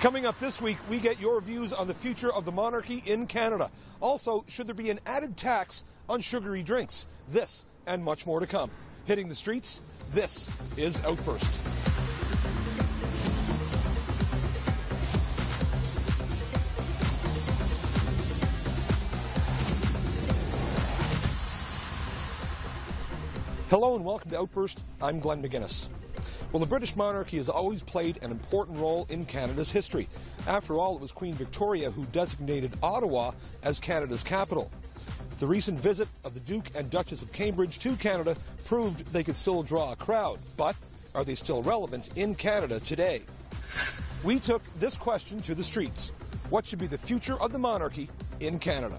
Coming up this week, we get your views on the future of the monarchy in Canada. Also, should there be an added tax on sugary drinks? This and much more to come. Hitting the streets, this is Outburst. Hello and welcome to Outburst. I'm Glenn McGuinness. Well, the British monarchy has always played an important role in Canada's history. After all, it was Queen Victoria who designated Ottawa as Canada's capital. The recent visit of the Duke and Duchess of Cambridge to Canada proved they could still draw a crowd. But are they still relevant in Canada today? We took this question to the streets. What should be the future of the monarchy in Canada?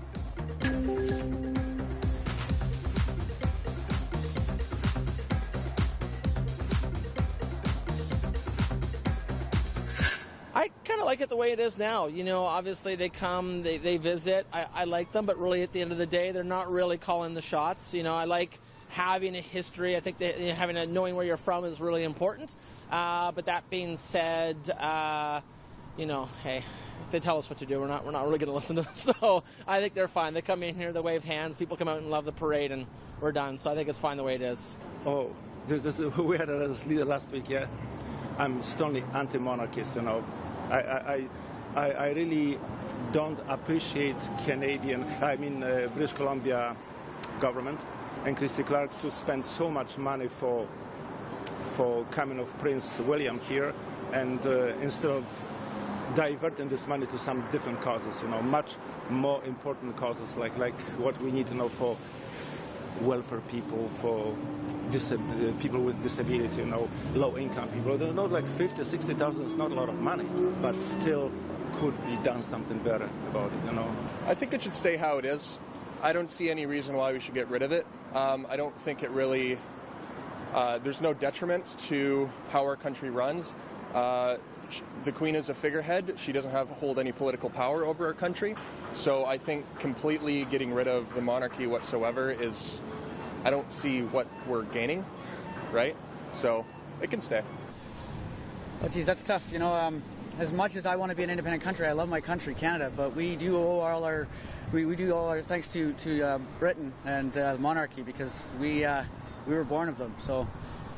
I kind of like it the way it is now. You know, obviously they come, they visit. I like them, but really at the end of the day, they're not really calling the shots. You know, I like having a history. I think that knowing where you're from is really important. But that being said, you know, hey, if they tell us what to do, we're not really going to listen to them. So I think they're fine. They come in here, they wave hands, people come out and love the parade, and we're done. So I think it's fine the way it is. Oh, we had a leader last week, yeah. I'm strongly anti-monarchist, you know. I really don't appreciate British Columbia government and Christy Clark to spend so much money for coming of Prince William here, and instead of diverting this money to some different causes, you know, much more important causes like what we need to know for welfare people, for people with disability, you know, low-income people. They're not like 50, 60,000 is not a lot of money, but still could be done something better about it, you know. I think it should stay how it is. I don't see any reason why we should get rid of it. I don't think it really, there's no detriment to how our country runs. The Queen is a figurehead. She doesn't hold any political power over our country. So I think completely getting rid of the monarchy whatsoever is, I don't see what we're gaining, right? So it can stay. Oh, geez, that's tough. You know, as much as I want to be an independent country, I love my country, Canada, but we do owe all our, we do all our thanks to Britain and the monarchy, because we were born of them. So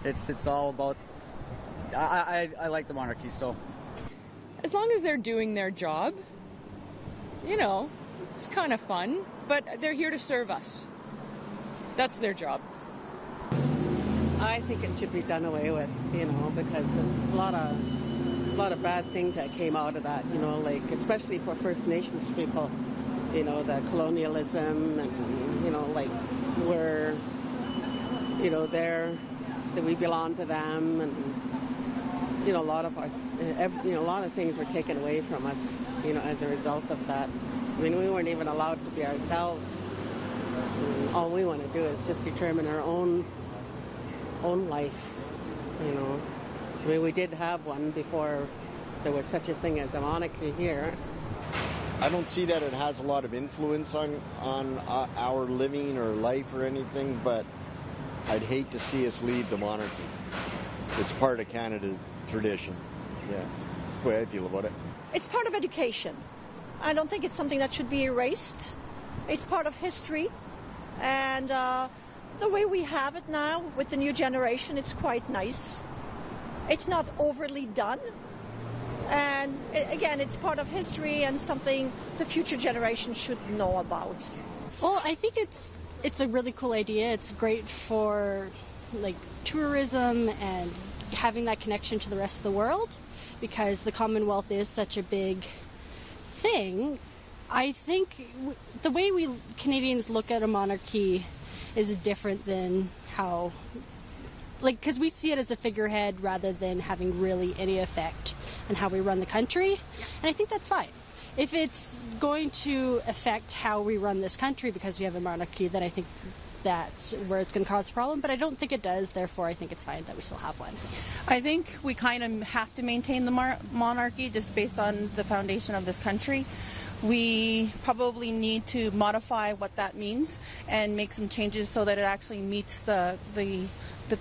it's all about. I like the monarchy, so. As long as they're doing their job, you know, it's kind of fun, but they're here to serve us. That's their job. I think it should be done away with, you know, because there's a lot of bad things that came out of that, you know, like especially for First Nations people, you know, the colonialism and, you know, like we're, you know, that we belong to them, and you know, a lot of things were taken away from us, you know, as a result of that. I mean, we weren't even allowed to be ourselves. And all we want to do is just determine our own life, you know. I mean, we did have one before there was such a thing as a monarchy here. I don't see that it has a lot of influence on our living or life or anything, but I'd hate to see us leave the monarchy. It's part of Canada's tradition. Yeah, that's the way I feel about it. It's part of education. I don't think it's something that should be erased. It's part of history. And the way we have it now with the new generation, it's quite nice. It's not overly done. And again, it's part of history and something the future generation should know about. Well, I think it's a really cool idea. It's great for like tourism and having that connection to the rest of the world, because the Commonwealth is such a big thing. I think the way we Canadians look at a monarchy is different than how, like, because we see it as a figurehead rather than having really any effect on how we run the country, and I think that's fine. If it's going to affect how we run this country because we have a monarchy, then I think that's where it's going to cause a problem, but I don't think it does. Therefore, I think it's fine that we still have one. I think we kind of have to maintain the monarchy just based on the foundation of this country. We probably need to modify what that means and make some changes so that it actually meets the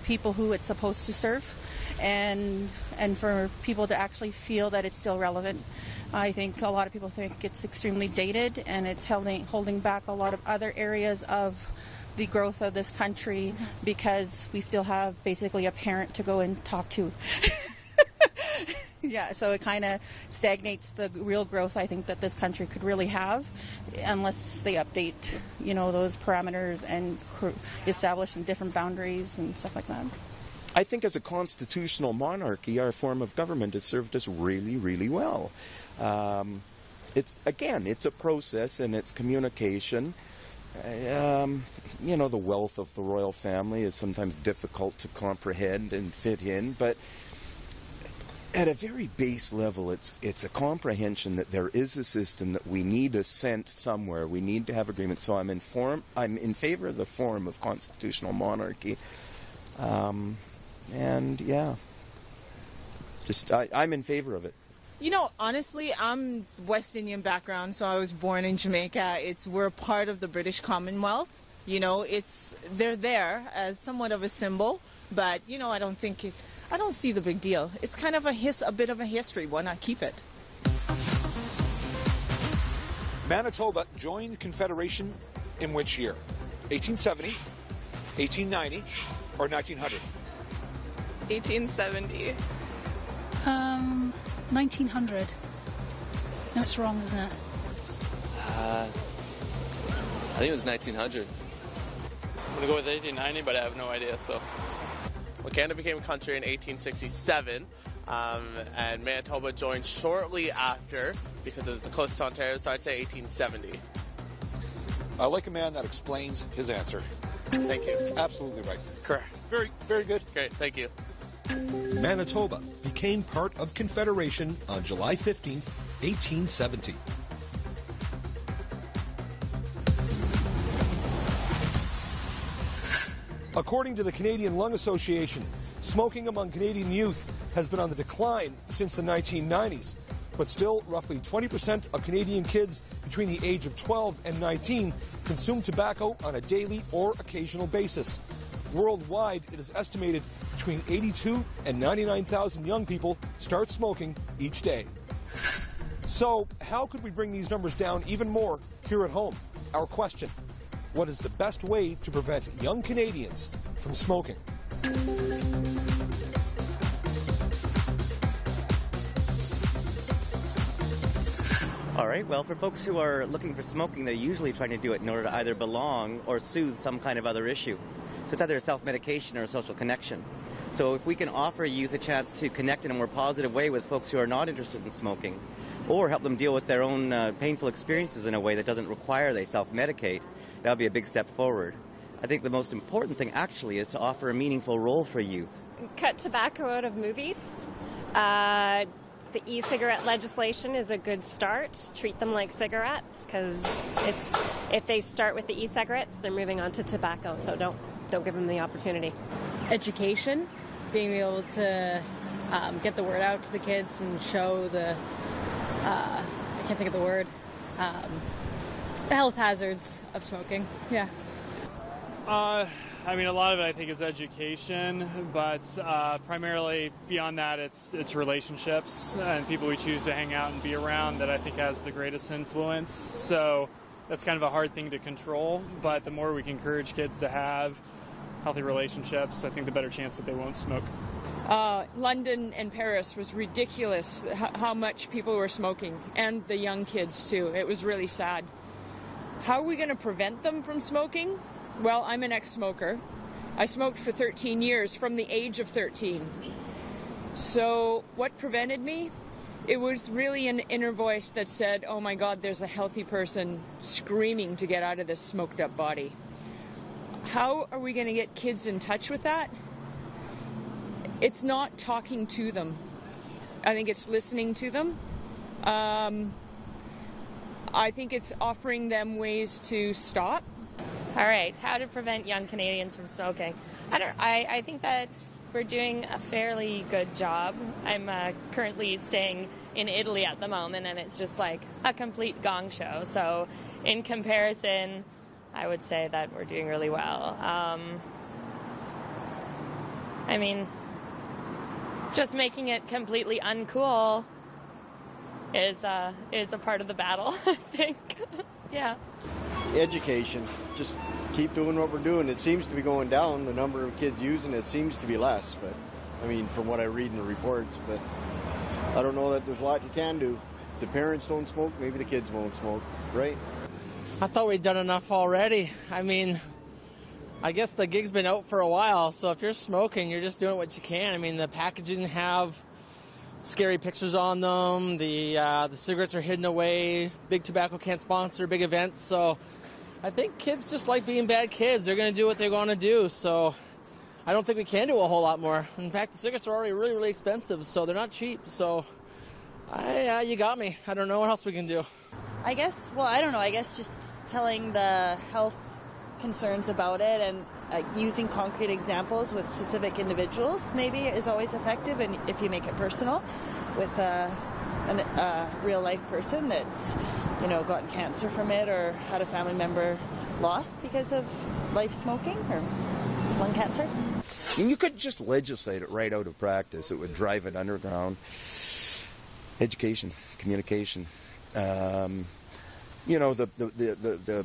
people who it's supposed to serve. and for people to actually feel that it's still relevant. I think a lot of people think it's extremely dated, and it's holding back a lot of other areas of the growth of this country because we still have basically a parent to go and talk to. Yeah, so it kind of stagnates the real growth I think that this country could really have unless they update, those parameters and establish some different boundaries and stuff like that. I think as a constitutional monarchy, our form of government has served us really, really well. It's a process and it's communication. The wealth of the royal family is sometimes difficult to comprehend and fit in, but at a very base level, it's a comprehension that there is a system, that we need assent somewhere, we need to have agreement. So I'm in favor of the form of constitutional monarchy, I'm in favor of it. Honestly, I'm West Indian background, so I was born in Jamaica. We're part of the British Commonwealth. They're there as somewhat of a symbol, but I don't see the big deal. It's kind of a bit of a history. Why not keep it? Manitoba joined Confederation in which year? 1870, 1890, or 1900? 1870. 1900. No, it's wrong, isn't it? I think it was 1900. I'm going to go with 1890, but I have no idea, so. Well, Canada became a country in 1867, and Manitoba joined shortly after because it was close to Ontario, so I'd say 1870. I like a man that explains his answer. Thank you. Absolutely right. Correct. Very, very good. Great, thank you. Manitoba became part of Confederation on July 15th, 1870. According to the Canadian Lung Association, smoking among Canadian youth has been on the decline since the 1990s. But still, roughly 20% of Canadian kids between the age of 12 and 19 consume tobacco on a daily or occasional basis. Worldwide, it is estimated between 82 and 99,000 young people start smoking each day. So, how could we bring these numbers down even more here at home? Our question: what is the best way to prevent young Canadians from smoking? All right, well, for folks who are looking for smoking, they're usually trying to do it in order to either belong or soothe some kind of other issue. So it's either a self-medication or a social connection. So if we can offer youth a chance to connect in a more positive way with folks who are not interested in smoking, or help them deal with their own painful experiences in a way that doesn't require they self-medicate, that would be a big step forward. I think the most important thing actually is to offer a meaningful role for youth. Cut tobacco out of movies. The e-cigarette legislation is a good start. Treat them like cigarettes, because if they start with the e-cigarettes, they're moving on to tobacco, so don't give them the opportunity. Education, being able to get the word out to the kids and show the, I can't think of the word, the health hazards of smoking. Yeah. I mean, a lot of it I think is education, but primarily beyond that it's relationships and people we choose to hang out and be around that I think has the greatest influence. So that's kind of a hard thing to control, but the more we can encourage kids to have healthy relationships, I think the better chance that they won't smoke. London and Paris was ridiculous how much people were smoking, and the young kids too. It was really sad. How are we going to prevent them from smoking? Well, I'm an ex-smoker. I smoked for 13 years from the age of 13. So what prevented me? It was really an inner voice that said, oh my God, there's a healthy person screaming to get out of this smoked up body. How are we going to get kids in touch with that? It's not talking to them. I think it's listening to them. I think it's offering them ways to stop. All right, how to prevent young Canadians from smoking? I think that we're doing a fairly good job. I'm currently staying in Italy at the moment, and it's just like a complete gong show. So in comparison, I would say that we're doing really well. I mean, just making it completely uncool is a part of the battle, I think. Yeah. Education. Just keep doing what we're doing. It seems to be going down. The number of kids using it seems to be less, but I mean, from what I read in the reports, but I don't know that there's a lot you can do. If the parents don't smoke, maybe the kids won't smoke, right? I thought we'd done enough already. I mean, I guess the gig's been out for a while, so if you're smoking, you're just doing what you can. I mean, the packaging have scary pictures on them. The cigarettes are hidden away. Big Tobacco can't sponsor big events, so I think kids just like being bad kids. They're going to do what they want to do, so I don't think we can do a whole lot more. In fact, the cigarettes are already really, really expensive, so they're not cheap. So, you got me. I don't know what else we can do. I guess, well, I don't know. I guess just telling the health concerns about it and using concrete examples with specific individuals maybe is always effective, and if you make it personal with a real life person that's gotten cancer from it or had a family member lost because of life smoking or lung cancer. And you could just legislate it right out of practice. It would drive it underground. Education, communication. The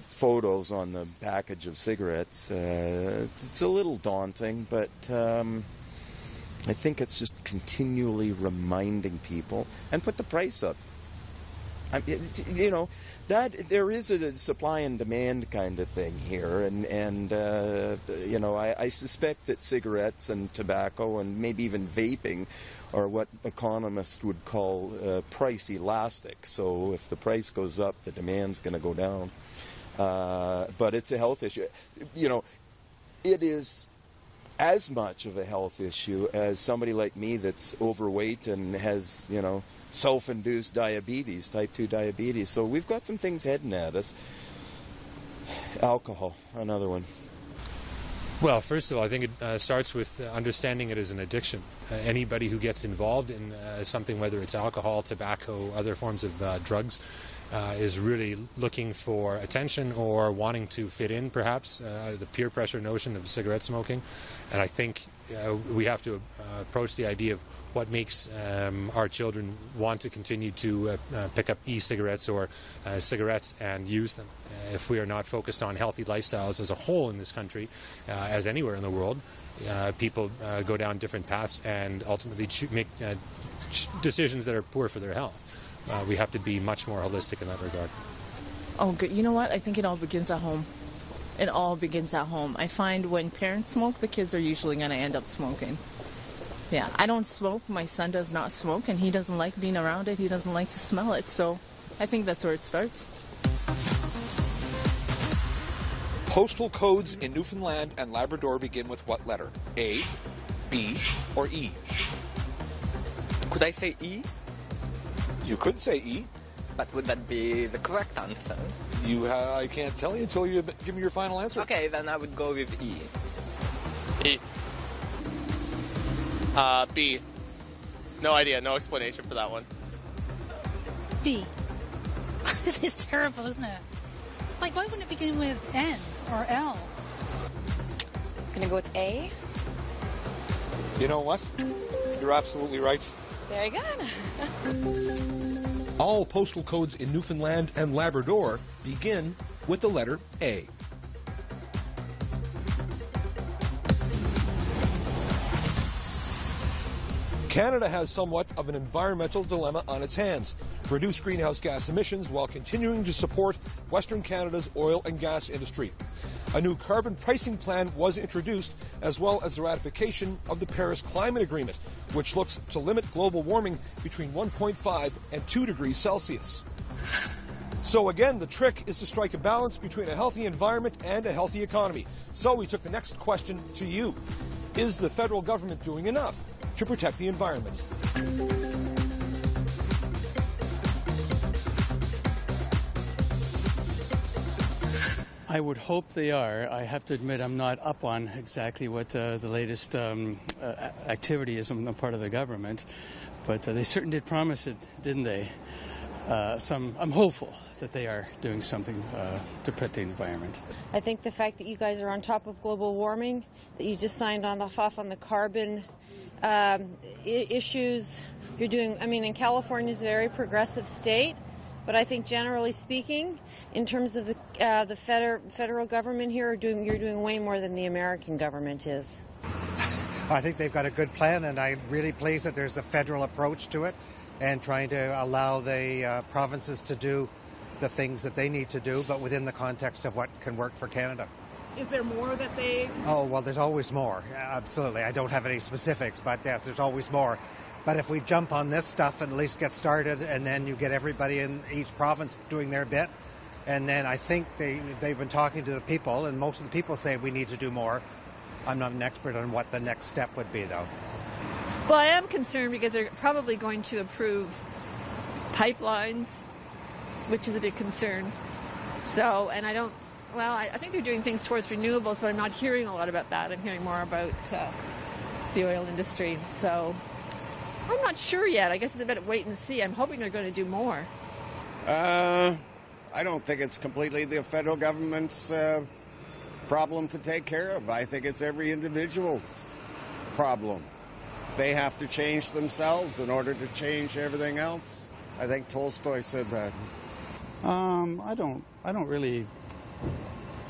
photos on the package of cigarettes, it's a little daunting, but I think it's just continually reminding people and put the price up. That there is a supply and demand kind of thing here, and I suspect that cigarettes and tobacco and maybe even vaping are what economists would call price elastic. So if the price goes up, the demand's going to go down. But it's a health issue. It is as much of a health issue as somebody like me that's overweight and has, self-induced diabetes, type 2 diabetes. So we've got some things heading at us. Alcohol, another one. Well, first of all, I think it starts with understanding it as an addiction. Anybody who gets involved in something, whether it's alcohol, tobacco, other forms of drugs, is really looking for attention or wanting to fit in, perhaps, the peer pressure notion of cigarette smoking. And I think we have to approach the idea of what makes our children want to continue to pick up e-cigarettes or cigarettes and use them. If we are not focused on healthy lifestyles as a whole in this country, as anywhere in the world, people go down different paths and ultimately make decisions that are poor for their health. We have to be much more holistic in that regard. Oh, good. You know what? I think it all begins at home. It all begins at home. I find when parents smoke, the kids are usually going to end up smoking. Yeah, I don't smoke. My son does not smoke, and he doesn't like being around it. He doesn't like to smell it. So I think that's where it starts. Postal codes in Newfoundland and Labrador begin with what letter? A, B, or E? Could I say E? You could say E. But would that be the correct answer? I can't tell you until you give me your final answer. Okay, then I would go with E. E. B. No idea, no explanation for that one. B. This is terrible, isn't it? Like, why wouldn't it begin with N or L? I'm gonna go with A. You know what? You're absolutely right. Very good. All postal codes in Newfoundland and Labrador begin with the letter A. Canada has somewhat of an environmental dilemma on its hands. Reduce greenhouse gas emissions while continuing to support Western Canada's oil and gas industry. A new carbon pricing plan was introduced, as well as the ratification of the Paris Climate Agreement, which looks to limit global warming between 1.5 and 2 degrees Celsius. So again, the trick is to strike a balance between a healthy environment and a healthy economy. So we took the next question to you. Is the federal government doing enough to protect the environment? I would hope they are. I have to admit I'm not up on exactly what the latest activity is on the part of the government, but they certainly did promise it, didn't they? I'm hopeful that they are doing something to protect the environment. I think the fact that you guys are on top of global warming, that you just signed off on the carbon issues, you're doing, I mean, in California is a very progressive state, but I think generally speaking, in terms of the federal government here, you're doing way more than the American government is. I think they've got a good plan, and I'm really pleased that there's a federal approach to it and trying to allow the provinces to do the things that they need to do, but within the context of what can work for Canada. Is there more that they... Oh, well, there's always more. Absolutely. I don't have any specifics, but yes, there's always more. But if we jump on this stuff and at least get started, and then you get everybody in each province doing their bit, and then I think they've been talking to the people, and most of the people say we need to do more. I'm not an expert on what the next step would be, though. Well, I am concerned because they're probably going to approve pipelines, which is a big concern. So, and I don't, well, I think they're doing things towards renewables, but I'm not hearing a lot about that. I'm hearing more about the oil industry. So I'm not sure yet. I guess it's a bit of wait and see. I'm hoping they're going to do more. I don't think it's completely the federal government's problem to take care of. I think it's every individual's problem. They have to change themselves in order to change everything else. I think Tolstoy said that. I don't really.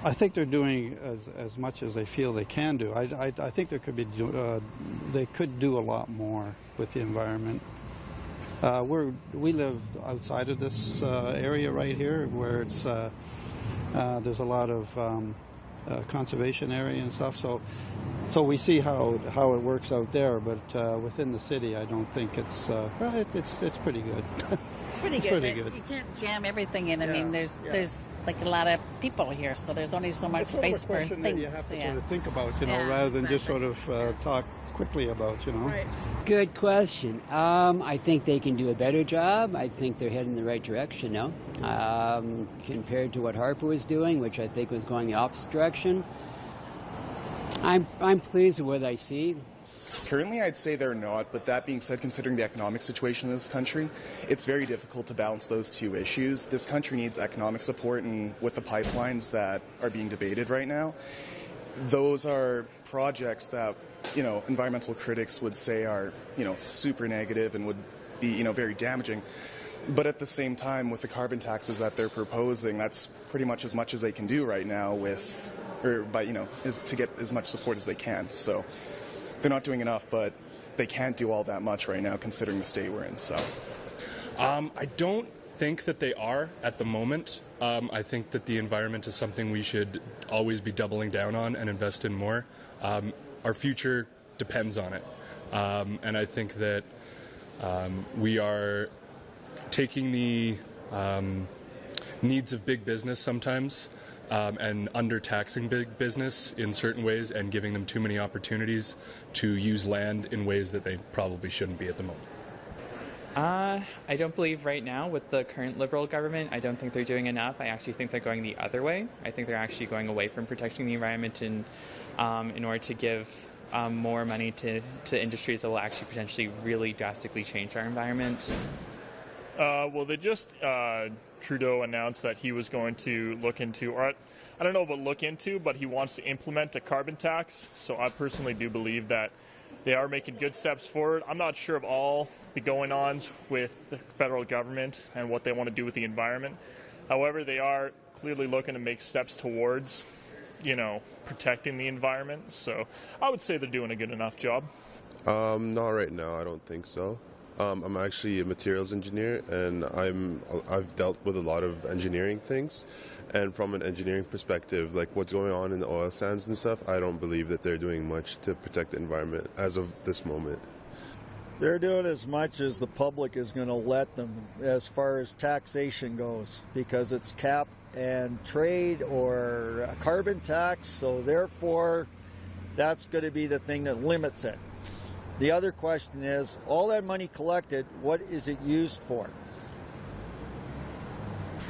I think they're doing as much as they feel they can do. I think there could be they could do a lot more with the environment. We live outside of this area right here, where it's there's a lot of conservation area and stuff. So we see how it works out there, but within the city, I don't think it's it's pretty good. It's pretty good. You can't jam everything in. I mean, there's like a lot of people here, so there's only so much space for things. That you have to sort of think about, rather than just sort of talk quickly about, Right. Good question. I think they can do a better job. I think they're heading in the right direction now, compared to what Harper was doing, which I think was going the opposite direction. I'm pleased with what I see. Currently, I'd say they're not, but that being said, considering the economic situation in this country, it's very difficult to balance those two issues. This country needs economic support, and with the pipelines that are being debated right now, those are projects that, environmental critics would say are, super negative and would be, very damaging. But at the same time, with the carbon taxes that they're proposing, that's pretty much as they can do right now is to get as much support as they can. So they're not doing enough, but they can't do all that much right now considering the state we're in. So I don't think that they are at the moment. I think that the environment is something we should always be doubling down on and invest in more. Our future depends on it. And I think that we are taking the needs of big business sometimes and undertaxing big business in certain ways and giving them too many opportunities to use land in ways that they probably shouldn't be at the moment. I don't believe right now with the current Liberal government, I don't think they're doing enough. I actually think they're going the other way. I think they're actually going away from protecting the environment in order to give more money to industries that will actually potentially really drastically change our environment. Well, they just, Trudeau announced that he was going to look into, or I don't know about look into, but he wants to implement a carbon tax. So I personally do believe that they are making good steps forward. I'm not sure of all the going-ons with the federal government and what they want to do with the environment. However, they are clearly looking to make steps towards, protecting the environment. So I would say they're doing a good enough job. Not right now, I don't think so. I'm actually a materials engineer, and I've dealt with a lot of engineering things. And from an engineering perspective, like what's going on in the oil sands and stuff, I don't believe that they're doing much to protect the environment as of this moment. They're doing as much as the public is going to let them as far as taxation goes, because it's cap and trade or a carbon tax, so therefore that's going to be the thing that limits it. The other question is, all that money collected, what is it used for?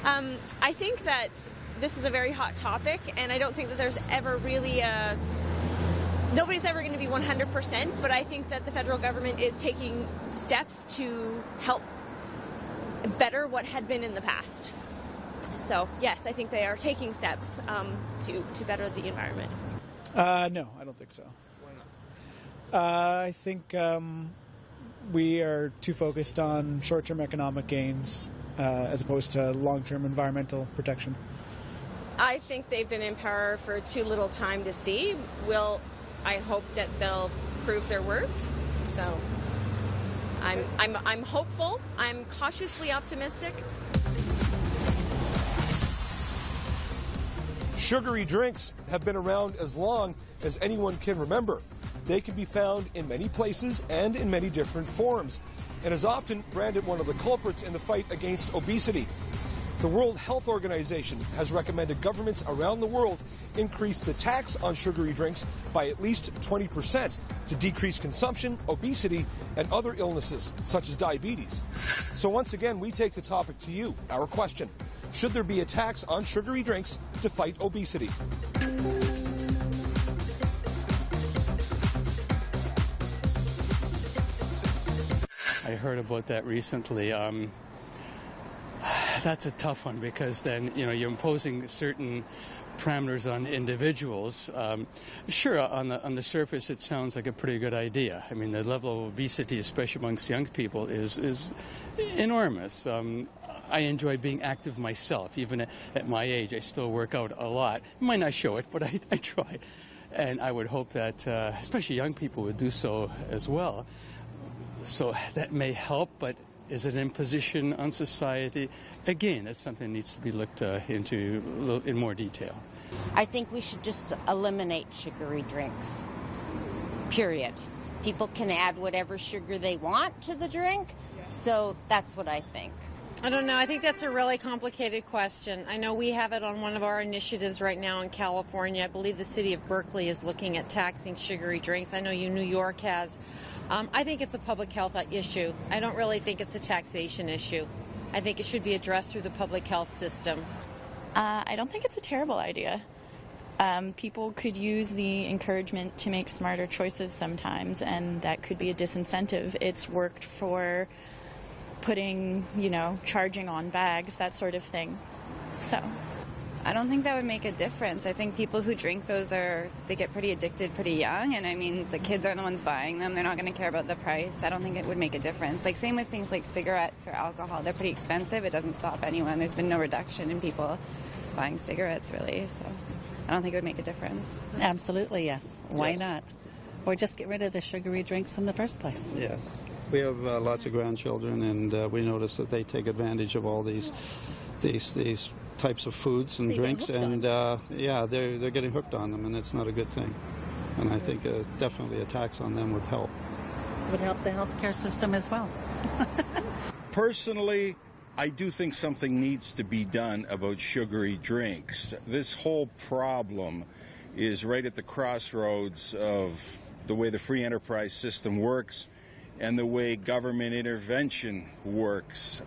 I think that this is a very hot topic, and I don't think that there's ever really nobody's ever going to be 100%, but I think that the federal government is taking steps to help better what had been in the past. So yes, I think they are taking steps to better the environment. No, I don't think so. Why not? I think we are too focused on short-term economic gains as opposed to long-term environmental protection. I think they've been in power for too little time to see. I hope that they'll prove their worth. So I'm hopeful. I'm cautiously optimistic. Sugary drinks have been around as long as anyone can remember. They can be found in many places and in many different forms, and is often branded one of the culprits in the fight against obesity. The World Health Organization has recommended governments around the world increase the tax on sugary drinks by at least 20% to decrease consumption, obesity, and other illnesses such as diabetes. So once again, we take the topic to you. Our question: should there be a tax on sugary drinks to fight obesity? I heard about that recently. That's a tough one because then, you're imposing certain parameters on individuals. Sure, on the surface, it sounds like a pretty good idea. I mean, the level of obesity, especially amongst young people, is enormous. I enjoy being active myself. Even at my age, I still work out a lot. I might not show it, but I try. And I would hope that, especially young people, would do so as well. So that may help, but is it an imposition on society? Again, that's something that needs to be looked into in more detail. I think we should just eliminate sugary drinks, period. People can add whatever sugar they want to the drink, so that's what I think. I don't know. I think that's a really complicated question. I know we have it on one of our initiatives right now in California. I believe the city of Berkeley is looking at taxing sugary drinks. I know New York has. I think it's a public health issue. I don't really think it's a taxation issue. I think it should be addressed through the public health system. I don't think it's a terrible idea. People could use the encouragement to make smarter choices sometimes, and that could be a disincentive. It's worked for putting, charging on bags, that sort of thing. So I don't think that would make a difference. I think people who drink those they get pretty addicted pretty young, and I mean, the kids are the ones buying them. They're not going to care about the price. I don't think it would make a difference. Like, same with things like cigarettes or alcohol. They're pretty expensive. It doesn't stop anyone. There's been no reduction in people buying cigarettes, really, so I don't think it would make a difference. Absolutely, yes. Why not? Or just get rid of the sugary drinks in the first place. Yes. We have lots of grandchildren, and we notice that they take advantage of all these types of foods and drinks, and they're getting hooked on them, and it's not a good thing. And I think definitely a tax on them would help. Would help the healthcare system as well. Personally, I do think something needs to be done about sugary drinks. This whole problem is right at the crossroads of the way the free enterprise system works and the way government intervention works.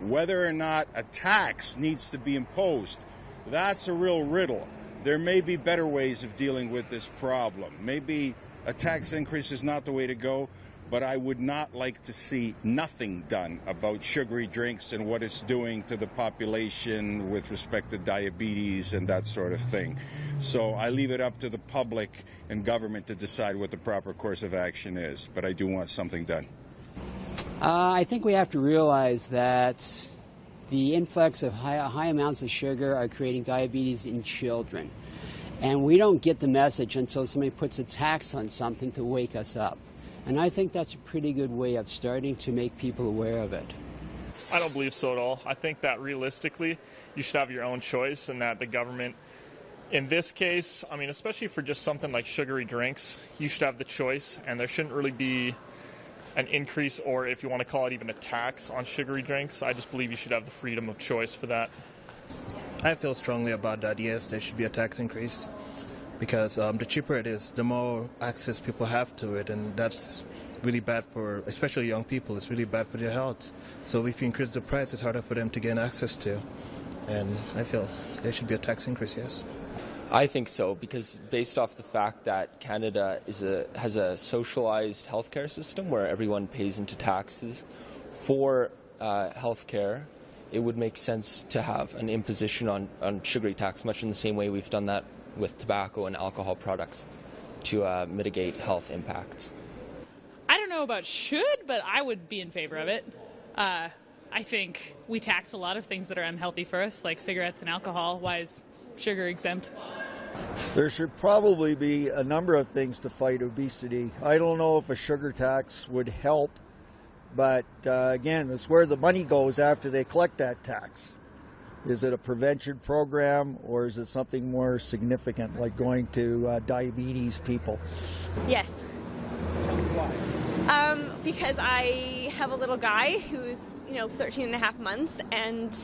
Whether or not a tax needs to be imposed, that's a real riddle. There may be better ways of dealing with this problem. Maybe a tax increase is not the way to go, but I would not like to see nothing done about sugary drinks and what it's doing to the population with respect to diabetes and that sort of thing. So I leave it up to the public and government to decide what the proper course of action is, but I do want something done. I think we have to realize that the influx of high amounts of sugar are creating diabetes in children. And we don't get the message until somebody puts a tax on something to wake us up. And I think that's a pretty good way of starting to make people aware of it. I don't believe so at all. I think that realistically, you should have your own choice, and that the government, in this case, I mean, especially for just something like sugary drinks, you should have the choice, and there shouldn't really be an increase, or if you want to call it even a tax on sugary drinks. I just believe you should have the freedom of choice for that. I feel strongly about that. Yes, there should be a tax increase, because the cheaper it is, the more access people have to it, and that's really bad for, especially young people. It's really bad for their health. So if you increase the price, it's harder for them to gain access to. And I feel there should be a tax increase, yes. I think so, because based off the fact that Canada has a socialized healthcare system where everyone pays into taxes for health care, it would make sense to have an imposition on sugary tax, much in the same way we've done that with tobacco and alcohol products to mitigate health impacts. I don't know about should, but I would be in favor of it. I think we tax a lot of things that are unhealthy for us, like cigarettes and alcohol. Why is sugar exempt? There should probably be a number of things to fight obesity. I don't know if a sugar tax would help, but again, it's where the money goes after they collect that tax. Is it a prevention program, or is it something more significant, like going to diabetes people? Yes. Tell me why. Because I have a little guy who's, 13 and a half months, and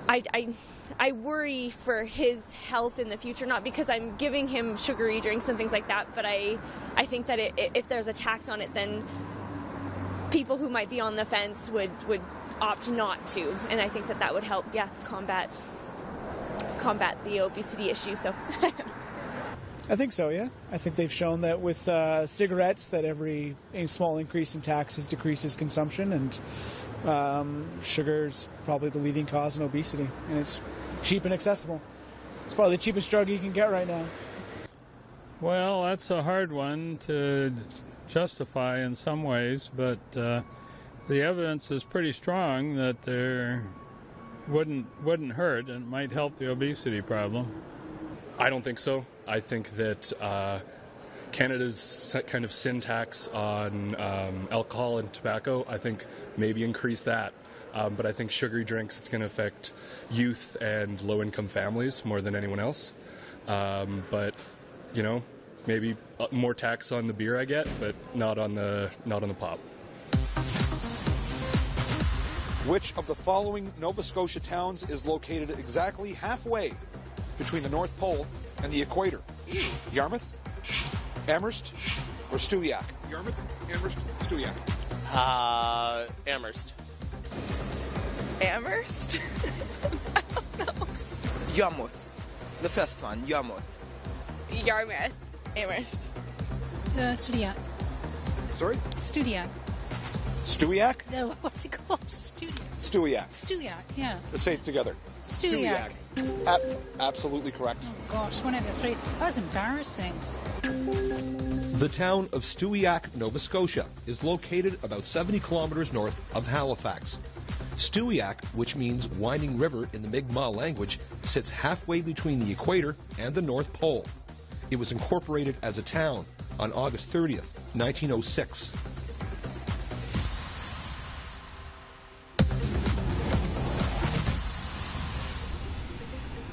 I worry for his health in the future, not because I'm giving him sugary drinks and things like that, but I think that if there's a tax on it, then people who might be on the fence would opt not to, and I think that would help, combat the obesity issue. So. I think so, yeah. I think they've shown that with cigarettes that every small increase in taxes decreases consumption, and sugar's probably the leading cause in obesity, and it's cheap and accessible. It's probably the cheapest drug you can get right now. Well, that's a hard one to justify in some ways, but the evidence is pretty strong that there wouldn't hurt and might help the obesity problem. I don't think so. I think that Canada's kind of sin tax on alcohol and tobacco, I think maybe increase that. But I think sugary drinks, it's going to affect youth and low-income families more than anyone else. But, maybe more tax on the beer I get, but not on the pop. Which of the following Nova Scotia towns is located exactly halfway between the North Pole and the equator? Yarmouth, Amherst, or Stewiacke? Yarmouth, Amherst, Stewiacke. Amherst. Amherst? I don't know. Yarmouth. The first one, Yarmouth. Yarmouth. Amherst. Stewiacke. Sorry? Stewiacke. Stewiacke? No, what's it called? Stewiacke. Stewiacke, yeah. Let's say it together. Stewiacke. Absolutely correct. Oh gosh, one out of three. That was embarrassing. The town of Stewiacke, Nova Scotia, is located about 70 kilometers north of Halifax. Stewiacke, which means winding river in the Mi'kmaq language, sits halfway between the equator and the North Pole. It was incorporated as a town on August 30th, 1906.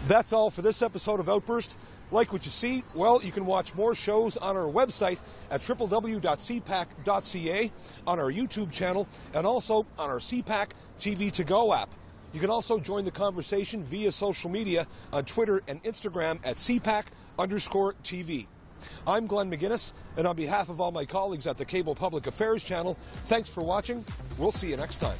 That's all for this episode of Outburst. Like what you see? Well, you can watch more shows on our website at www.cpac.ca, on our YouTube channel, and also on our CPAC TV To Go app. You can also join the conversation via social media on Twitter and Instagram at CPAC_TV. I'm Glenn McGuinness, and on behalf of all my colleagues at the Cable Public Affairs channel, thanks for watching. We'll see you next time.